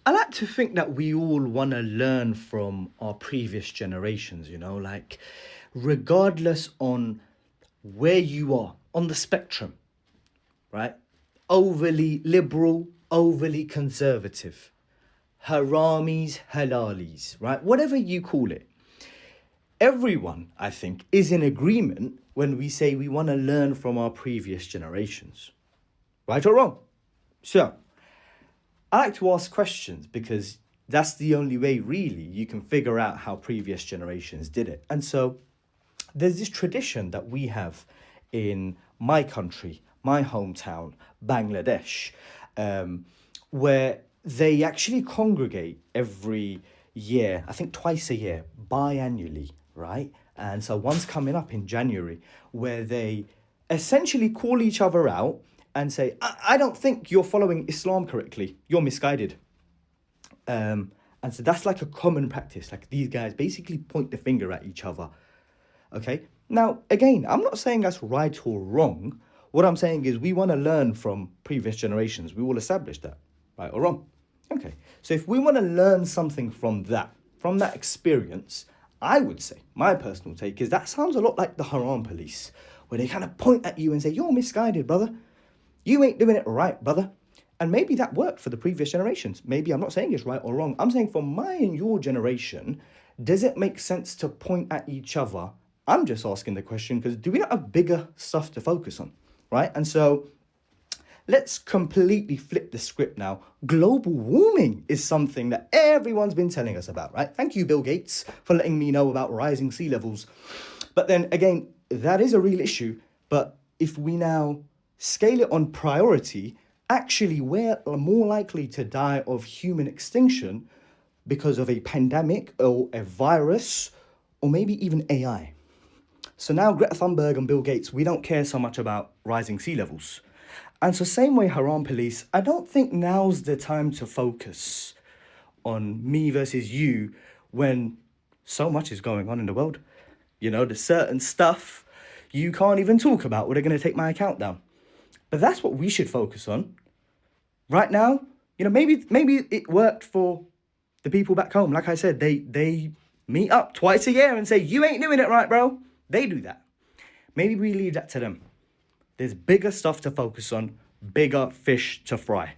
I like to think that we all want to learn from our previous generations, like regardless on where you are on the spectrum, right? Overly liberal, overly conservative, haramis, halalis, right? Whatever you call it. Everyone, I think, is in agreement when we say we want to learn from our previous generations, right or wrong? So, I like to ask questions because that's the only way, really, you can figure out how previous generations did it. And so, there's this tradition that we have in my country, my hometown, Bangladesh, where they actually congregate every year, I think twice a year, biannually, right? And so one's coming up in January, where they essentially call each other out and say, I don't think you're following Islam correctly. You're misguided. And so that's like a common practice. Like these guys basically point the finger at each other. Okay. Now, again, I'm not saying that's right or wrong. What I'm saying is we want to learn from previous generations. We will establish that, right or wrong. Okay. So if we want to learn something from that experience, I would say my personal take is that sounds a lot like the haram police, where they kind of point at you and say, you're misguided, brother. You ain't doing it right, brother. And maybe that worked for the previous generations. Maybe I'm not saying it's right or wrong. I'm saying for my and your generation, does it make sense to point at each other? I'm just asking the question because do we not have bigger stuff to focus on, right? And so let's completely flip the script now. Global warming is something that everyone's been telling us about, right? Thank you, Bill Gates, for letting me know about rising sea levels. But then again, that is a real issue. But if we now scale it on priority, actually we're more likely to die of human extinction because of a pandemic or a virus or maybe even AI. So now Greta Thunberg and Bill Gates, we don't care so much about rising sea levels. And so same way haram police, I don't think now's the time to focus on me versus you when so much is going on in the world. There's certain stuff you can't even talk about or they're going to take my account down. But that's what we should focus on. Right now, maybe it worked for the people back home. Like I said, they meet up twice a year and say, you ain't doing it right, bro. They do that. Maybe we leave that to them. There's bigger stuff to focus on, bigger fish to fry.